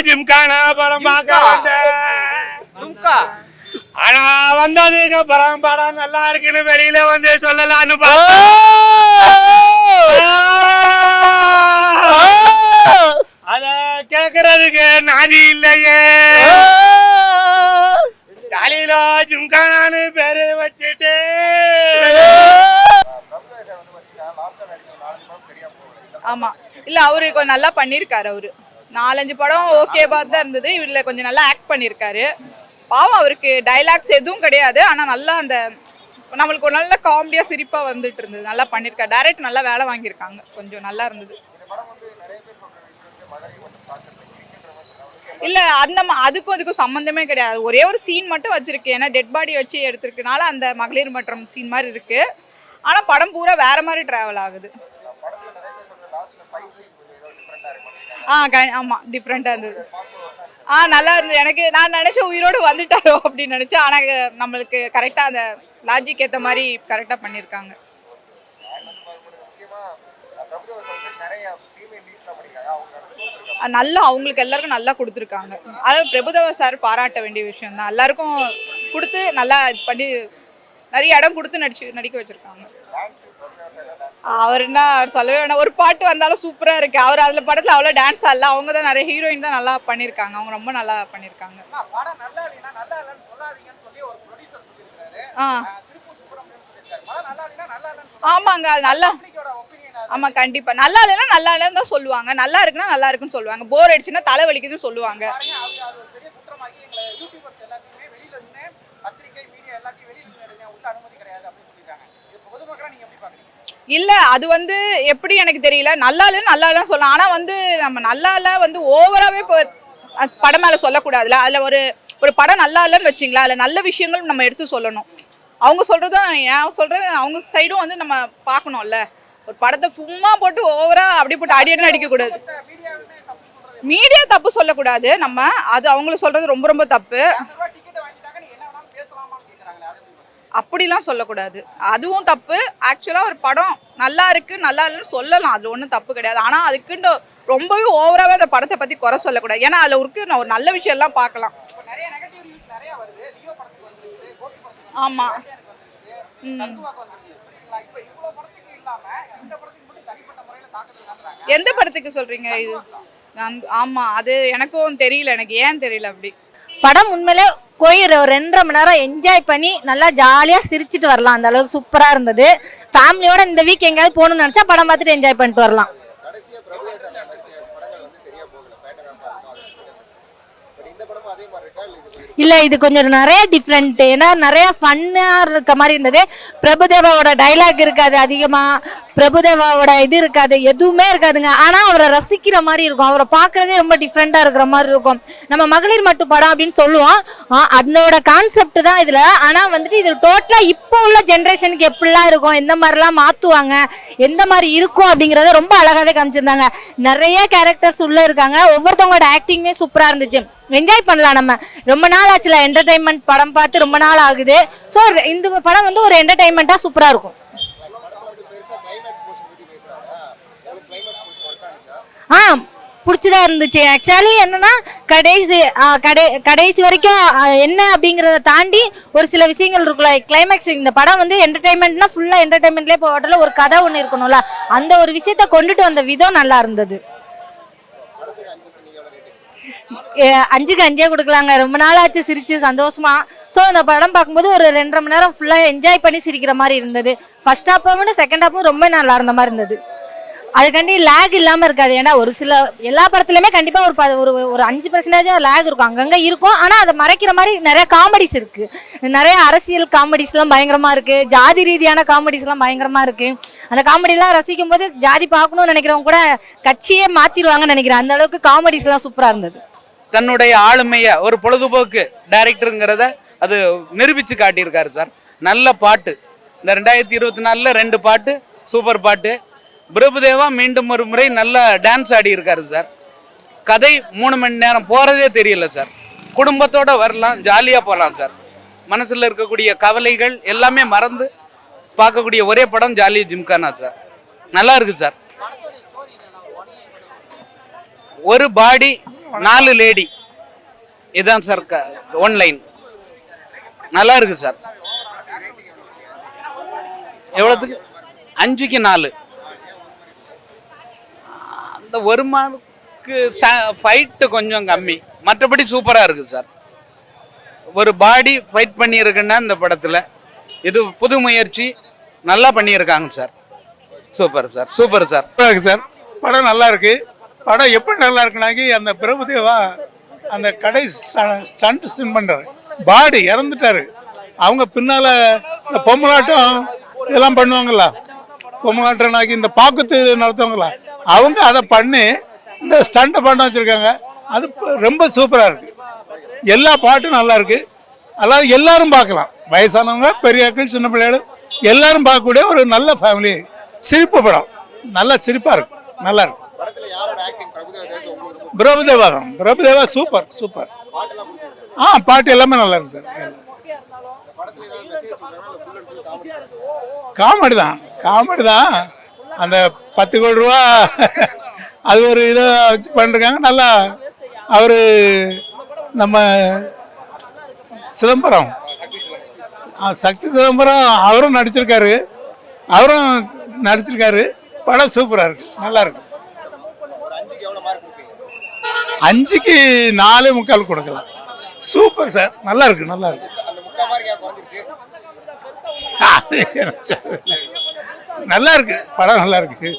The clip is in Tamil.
ஜிம்கானா படம் பார்க்க வந்தேன். ஆனா வந்ததுக்கு அப்புறம் படம் நல்லா இருக்குன்னு வெளியில வந்து சொல்லலான்னு அத கேக்குறதுக்கு நாதி இல்லையே. ஜாலியில ஜிம்கானான்னு பேரு வச்சுட்டு ஆமா இல்ல அவரு கொஞ்சம் நல்லா பண்ணிருக்காரு. அவரு 4-5 படம் ஓகேவா தான் இருந்தது. இவர்ல கொஞ்சம் நல்லா ஆக்ட் பண்ணிருக்காரு. பாவம் அவருக்கு டைலாக்ஸ் எதுவும் கிடையாது. ஆனா நல்லா அந்த நம்மளுக்கு ஒரு நல்ல காமெடியா சிரிப்பா வந்துட்டு இருந்தது. நல்லா பண்ணிருக்காரு. டைரக்ட் நல்லா வேலை வாங்கியிருக்காங்க. கொஞ்சம் நல்லா இருந்தது. இல்ல அந்த அதுக்கும் சம்பந்தமே கிடையாது. ஒரே ஒரு சீன் மட்டும் வச்சிருக்கு. ஏன்னா டெட் பாடி வச்சு எடுத்திருக்கனால அந்த மகளிர் மன்றம் சீன் மாதிரி இருக்கு. ஆனா படம் பூரா வேற மாதிரி டிராவல் ஆகுது. ஆமா டிஃப்ரெண்டா இருந்தது. நல்லா இருந்தது. எனக்கு நான் நினைச்சேன் உயிரோடு வந்துட்டாரோ அப்படின்னு நினைச்சேன். ஆனா நம்மளுக்கு கரெக்டா அந்த லாஜிக் ஏத்த மாதிரி கரெக்டா பண்ணிருக்காங்க. நல்லா அவங்களுக்கு எல்லாருக்கும் நல்லா கொடுத்துருக்காங்க. அதாவது பிரபுதேவா சார் பாராட்ட வேண்டிய விஷயம் தான். எல்லாருக்கும் கொடுத்து நல்லா பண்ணி நிறைய இடம் கொடுத்து நடிக்க வச்சிருக்காங்க. அவர் என்ன அவர் சொல்லவே வேணாம். ஒரு பாட்டு வந்தாலும் சூப்பரா இருக்கு. அவர் அதுல படத்துல அவ்வளவு டான்ஸ் ஆடல. அவங்க தான் நிறைய ஹீரோயின் தான் நல்லா பண்ணிருக்காங்க. அவங்க ரொம்ப நல்லா பண்ணிருக்காங்க. ஆமாங்க அது நல்லா. ஆமா கண்டிப்பா நல்லா இல்லைன்னா நல்லா இல்லைன்னு தான் சொல்லுவாங்க. நல்லா இருக்குன்னா நல்லா இருக்குன்னு சொல்லுவாங்க. போர் அடிச்சுன்னா தலை வலிக்குதுன்னு சொல்லுவாங்க. இல்ல அது வந்து எப்படி எனக்கு தெரியல. நல்லா இல்லைன்னு நல்லா இல்லைன்னு சொல்லலாம். ஆனா வந்து நம்ம நல்லா இல்ல வந்து ஓவராவே படம் மேல சொல்லக்கூடாதுல. அதுல ஒரு படம் நல்லா இல்லைன்னு வச்சிங்களா, அதுல நல்ல விஷயங்கள் நம்ம எடுத்து சொல்லணும். அவங்க சொல்றதும் ஏன் சொல்றது அவங்க சைடும் வந்து நம்ம பார்க்கணும்ல. ஒரு படத்தை சும்மா போட்டு ஓவரா அப்படி போட்டு அடியடி அடிக்க கூடாது. மீடியா தப்பு சொல்லக்கூடாது. நம்ம அது அவங்கள சொல்றது ரொம்ப ரொம்ப தப்பு. அப்படிலாம் சொல்லக்கூடாது. அதுவும் தப்பு. ஆக்சுவலா ஒரு படம் நல்லா இருக்கு நல்லா இல்லைன்னு சொல்லலாம். அது ஒன்றும் தப்பு கிடையாது. ஆனா அதுக்குன்னு ரொம்பவே ஓவராவே அந்த படத்தை பத்தி குறை சொல்லக்கூடாது. ஏன்னா அதுல இருக்கு நான் ஒரு நல்ல விஷயம் எல்லாம் பார்க்கலாம். ஆமா எந்த படத்துக்கு சொல்றீங்க இது? ஆமா அது எனக்கும் தெரியல. எனக்கு ஏன் தெரியல அப்படி. படம் உண்மையிலே போய் ஒரு 2.5 மணி நேரம் என்ஜாய் பண்ணி நல்லா ஜாலியாக சிரிச்சுட்டு வரலாம். அந்த அளவுக்கு சூப்பராக இருந்தது. ஃபேமிலியோட இந்த வீக் எங்கேயாவது போகணும்னு நினச்சா படம் பார்த்துட்டு என்ஜாய் பண்ணிட்டு வரலாம். இல்லை இது கொஞ்சம் நிறைய டிஃப்ரெண்ட். ஏன்னா நிறைய ஃபன்னாக இருக்க மாதிரி இருந்தது. பிரபுதேவாவோட டைலாக் இருக்காது அதிகமாக. பிரபுதேவாவோட இது இருக்காது. எதுவுமே இருக்காதுங்க. ஆனால் அவரை ரசிக்கிற மாதிரி இருக்கும். அவரை பார்க்குறதே ரொம்ப டிஃப்ரெண்ட்டாக இருக்கிற மாதிரி இருக்கும். நம்ம மகளிர் மட்டும் படம் அப்படின்னு சொல்லுவோம். அதோட கான்செப்ட் தான் இதில். ஆனால் வந்துட்டு இது டோட்டலாக இப்போ உள்ள ஜென்ரேஷனுக்கு எப்படிலாம் இருக்கும், எந்த மாதிரிலாம் மாற்றுவாங்க, எந்த மாதிரி இருக்கும் அப்படிங்கிறத ரொம்ப அழகாகவே காமிச்சிருந்தாங்க. நிறைய கேரக்டர்ஸ் உள்ளே இருக்காங்க. ஒவ்வொருத்தவங்களோட ஆக்டிங்குமே சூப்பராக இருந்துச்சு. என்ஜாய் பண்ணலாம். நம்ம ரொம்ப நாள் ஆச்சுல என்டர்டைன்மெண்ட் படம் பார்த்து ரொம்ப நாள் ஆகுது. ஸோ இந்த படம் வந்து ஒரு என்டர்டைன்மெண்ட்டாக சூப்பராக இருக்கும். பிடிச்சதா இருந்துச்சு. ஆக்சுவலி என்னன்னா கடைசி வரைக்கும் என்ன அப்படிங்கிறத தாண்டி ஒரு சில விஷயங்கள் இருக்குல்ல. கிளைமேக்ஸ் இந்த படம் வந்து என்டர்டைன்மெண்ட்னா ஃபுல்லாக என்டர்டைன்மெண்ட்லேயே போகல. ஒரு கதை ஒன்று இருக்கணும்ல. அந்த ஒரு விஷயத்த கொண்டுட்டு வந்த விதம் நல்லா இருந்தது. 5க்கு 5 கொடுக்கலாங்க. ரொம்ப நாள் ஆச்சு சிரிச்சு சந்தோஷமா. ஸோ அந்த படம் பார்க்கும்போது ஒரு 2.5 மணி நேரம் ஃபுல்லாக என்ஜாய் பண்ணி சிரிக்கிற மாதிரி இருந்தது. ஃபர்ஸ்ட் ஹாஃபும் செகண்ட் ஹாஃபும் ரொம்ப நல்லா இருந்த மாதிரி இருந்தது. அதுக்காண்டி லேக் இல்லாமல் இருக்காது. ஏன்னா ஒரு சில எல்லா படத்துலையுமே கண்டிப்பாக ஒரு 5% லேக் இருக்கும். அங்கங்கே இருக்கும். ஆனால் அதை மறைக்கிற மாதிரி நிறைய காமெடிஸ் இருக்குது. நிறைய அரசியல் காமெடிஸ்லாம் பயங்கரமாக இருக்குது. ஜாதி ரீதியான காமெடிஸ்லாம் பயங்கரமாக இருக்குது. அந்த காமெடிலாம் ரசிக்கும் போது ஜாதி பார்க்கணும்னு நினைக்கிறவங்க கூட கட்சியே மாற்றிடுவாங்கன்னு நினைக்கிறேன். அந்த அளவுக்கு காமெடிஸ்லாம் சூப்பராக இருந்தது. தன்னுடைய ஆளுமையை ஒரு பொழுதுபோக்கு டைரக்டருங்கிறத அது நிரூபித்து காட்டியிருக்காரு சார். நல்ல பாட்டு. இந்த 2024 2 பாட்டு சூப்பர் பாட்டு. பிரபுதேவா மீண்டும் ஒரு முறை நல்ல டான்ஸ் ஆடி இருக்காரு சார். கதை 3 மணி நேரம் போகிறதே தெரியல சார். குடும்பத்தோடு வரலாம், ஜாலியாக போகலாம் சார். மனசில் இருக்கக்கூடிய கவலைகள் எல்லாமே மறந்து பார்க்கக்கூடிய ஒரே படம் ஜாலி ஜிம்கானா சார். நல்லா இருக்குது சார். ஒரு பாடி 4 லேடி, இதுதான் சார் ஒன்லைன். நல்லா இருக்கு சார். எவ்வளோத்துக்கு? 5க்கு 4. அந்த ஒரு மார்க்கு ஃபைட்டு கொஞ்சம் கம்மி, மற்றபடி சூப்பராக இருக்குது சார். ஒரு பாடி ஃபைட் பண்ணியிருக்குன்னா இந்த படத்தில் இது புது முயற்சி, நல்லா பண்ணியிருக்காங்க sir. Super sir, super sir. இருக்கு சார். படம் நல்லா இருக்கு. படம் எப்படி நல்லா இருக்குனாக்கி அந்த பிரபுதேவா அந்த கடை ஸ்டண்ட் ஸ்டின் பண்ணுறாரு, பாடி இறந்துட்டாரு. அவங்க பின்னால் இந்த பொம்மலாட்டம் இதெல்லாம் பண்ணுவாங்களா, பொம்மலாட்டம்னாக்கி இந்த பாக்குத்து நடத்துவாங்களா, அவங்க அதை பண்ணி இந்த ஸ்டண்ட்டை பண்ண வச்சுருக்காங்க. அது ரொம்ப சூப்பராக இருக்குது. எல்லா பாட்டும் நல்லா இருக்கு. அதாவது எல்லாரும் பார்க்கலாம், வயசானவங்க, பெரியாக்கள், சின்ன பிள்ளைகள் எல்லாரும் பார்க்கக்கூடிய ஒரு நல்ல ஃபேமிலி சிரிப்பு படம். நல்லா சிரிப்பாக இருக்கு, நல்லா இருக்கு. பிரபுதேவா தான். Prabhudeva super super. பாட்டு எல்லாமே நல்லா இருக்கு சார். காமெடி தான், காமெடி தான். அந்த 10 கோடி ரூபா அது ஒரு இதை வச்சு பண்ணிருக்காங்க. நல்லா அவர் நம்ம சிதம்பரம், சக்தி சிதம்பரம் அவரும் நடிச்சிருக்காரு. படம் சூப்பராக இருக்கு, நல்லா இருக்கு. 5க்கு 4.25 கொடுக்கலாம். சூப்பர் சார், நல்லா இருக்கு, நல்லா இருக்கு. நல்லா இருக்கு, படம் நல்லா இருக்கு.